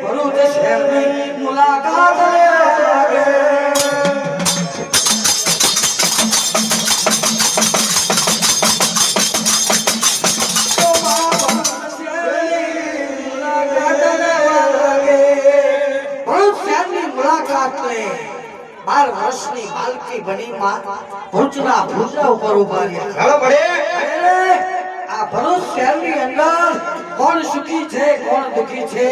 ભરૂચ શહેરની મુલાકાત લાગે મુલાકાત લે 12 વર્ષની બાલકી બની માં ભરૂચના ભૂજા ઉપર ઉભા રહ્યા ચાલો પડે આ ભરૂચ શહેરની અંદર કોણ સુખી છે કોણ દુખી છે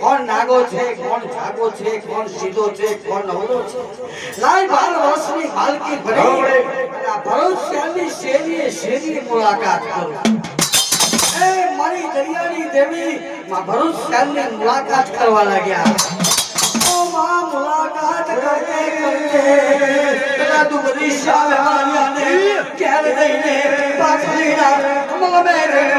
કોણ નાગો છે કોણ જાગો છે કોણ સીધો છે કોણ નવરો છે લાઈ 12 વર્ષની બાલકી ભણી આ ભરૂચ શહેરની શેરીએ મુલાકાત કરો એ મારી દરિયાની દેવી માં ભરૂચ શહેરની મુલાકાત કરવા લાગ્યા ઓ માં મુલાકાત કરતે પેલા તું બધી શાહવાનિયાને ક્યારે દઈને પાછળીના મલમે રે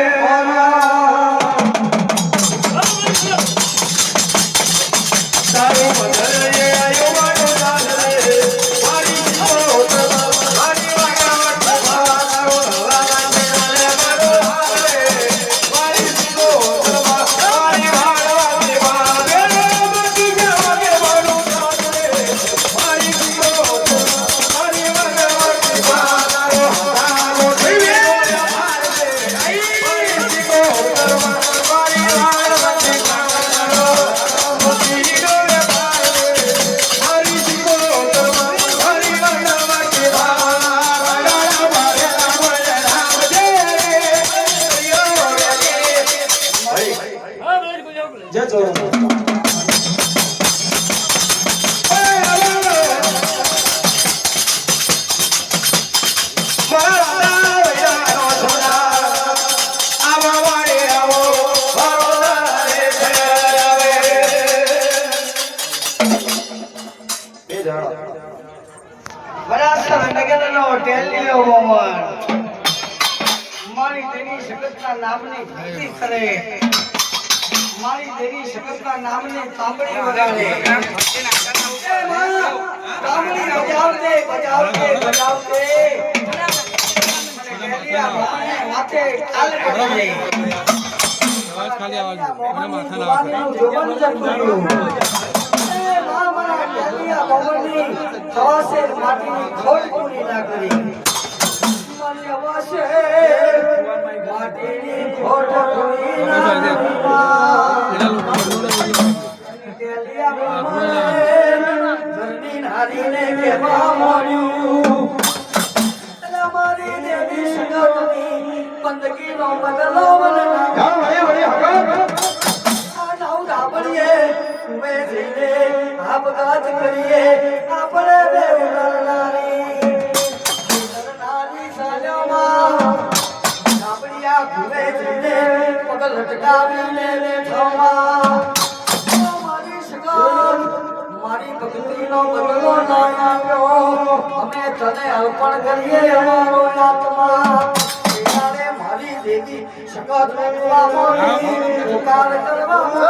મારી દેવી શગતના નામની ભક્તિ કરે મારી દેવી શગતના નામની તાંબડી વગાડે તાંબડી બજાવતે બજાવતે બજાવતે માથે તાલ પડી આવાજ ખાલી આવાજ મને માથા ના આવે માટીની ખોળ પૂરી ના કરી મારી અવાસે માટીની ખોળ પૂરી ના કરી નારીને કેવા મળ્યું મારી દેવી સગતની બંદગીનો બદલો મને આપઘાત કરીએ આપણે બે ઉડનારી સાજામાં આપડિયા ઘૂમે જઈને પગ લટકાવીને બેઠોમાં મારી સગત મારી ભક્તિનો બદલો ના આવ્યો અમે તને અર્પણ કરીએ અમારો આત્મા મારી દેવી સગત પુકાર કરવા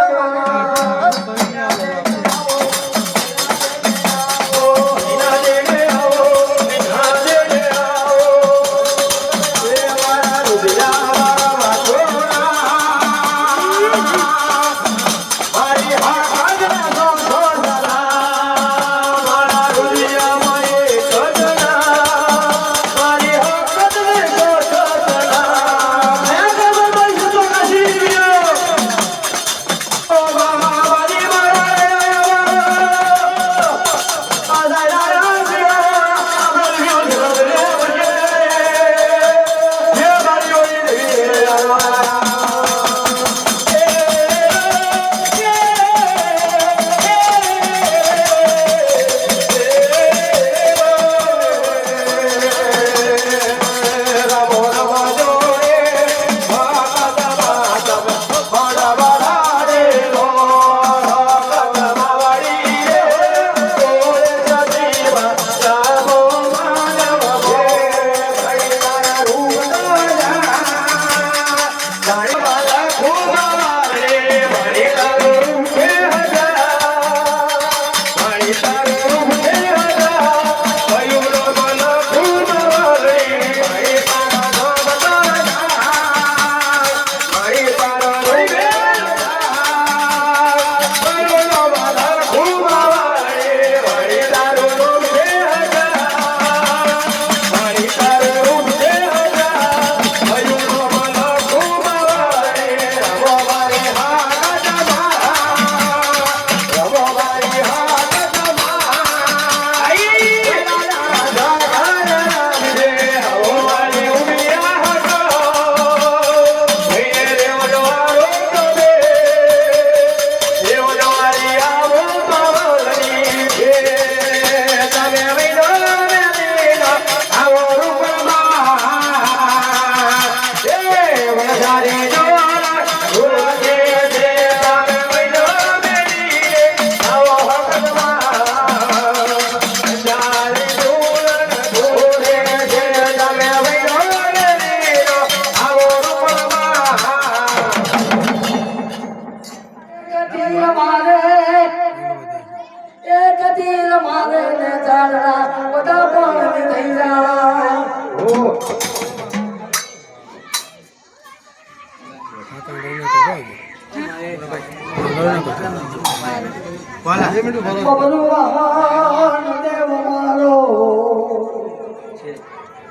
વાલા 2 મિનિટ ભરો ભગવાન દેવ મારો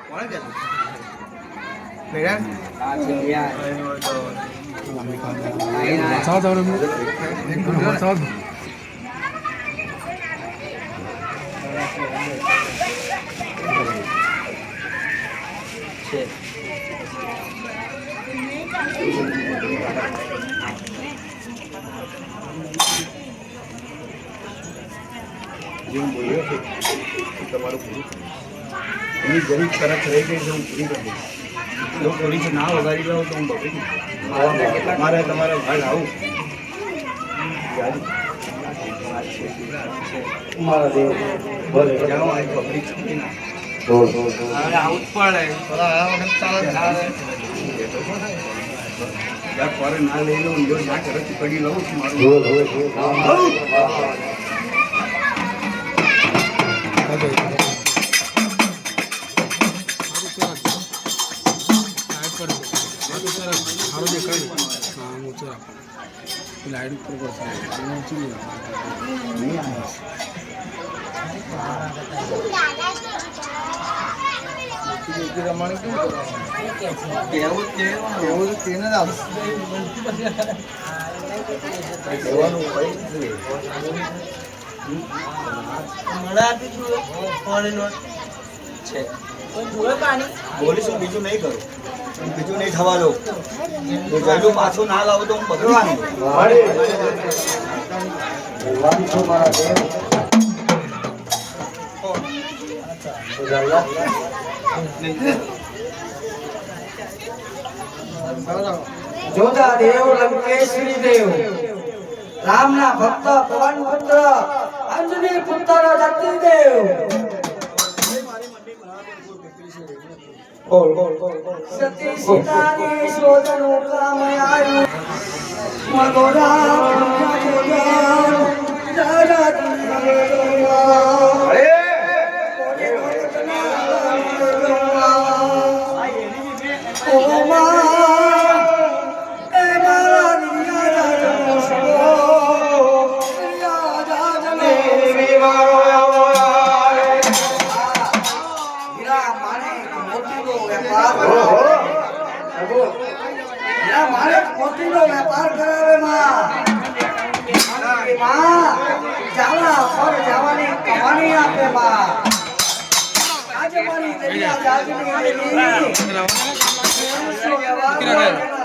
કોણ કે મેરા આ છે યાર સાવ સાવ છે જેમ બોલ્યો છે કે તમારું પૂરું એની જરીક તરફ રહી ગઈ છે હું પૂરી કરી દઈશ જો પોલીસે ના વગાડી લો તો હું બગડી મારે તમારા ભાગ આવું મારા દેવ ભલે જાઓ આ પબ્લિક છૂટી ના પર ના લઈ લઉં જો ના તરફ પડી લઉં છું મારું લાઈટ ઉપર બોલીશું બીજું નહીં કરું બીજું નહીં થવા દો જયલું પાછું ના લાવો તો હું બગડવાનું મારા દેવ જોધા દેવ લંકેશ્વરી દેવ રામના ભક્ત પવન પુત્ર અંજની પુત્ર જતી દેવ સતી સીતાની શોધનું કામ આવ્યું મગોરા મોતીનો વેપાર કરાવે માં જાવા ફળ જવાની કમાણી આપે માં આજે મારી દરિયા જાગની આવેલી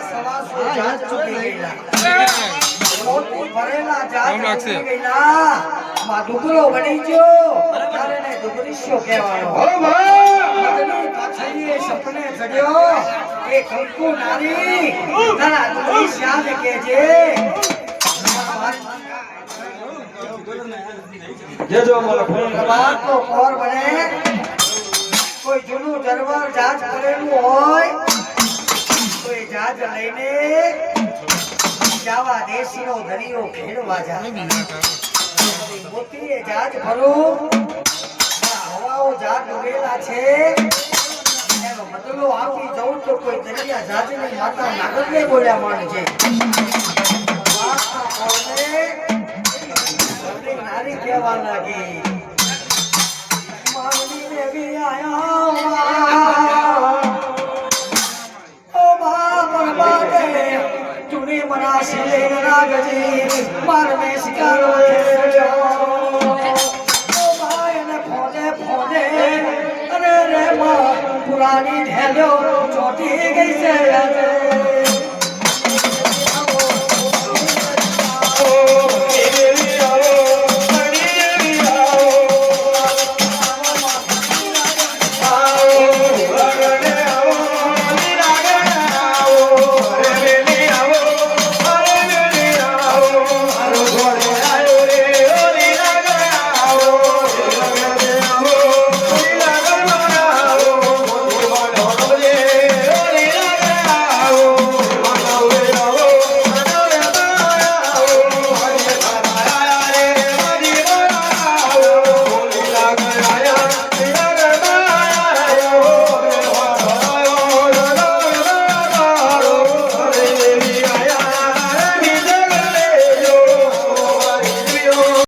સવાસો જાત ચૂકી ગયેલા મોતી ભરેલા જાત ચૂકી ગયેલા માં દુગરો બની ગયો તારે ને દુગરીશો કહેવાનો મદની પાછળીએ સપને જડ્યો એ કંકુ નારી તારા દુગરી શ્યામ કહેજે જજો મારો ફોન બાપ તો કોર બને કોઈ જૂનું દરબાર જાજ કરેલું હોય કોઈ જાજ લઈને જાવા દેશીનો દરિયો ખેડવા જાય મોતીએ જાજ ભરું હવાઓ જાજ ઉગેલા છે એનો બદલો આપી જવું તો કોઈ દરિયા જાજની માતા નાગરને બોલ્યા માણ છે નારી કહેવા લાગી માવડી દેવી આયા ઓ બાપ બાદે તુને મના સિલે નાગજી માર મે શિકાર ખેલ્યો ઓ ભાઈ ને ફોને ફોને અરે રે માં પુરાની ઢેલ્યો ચોટી ગઈ છે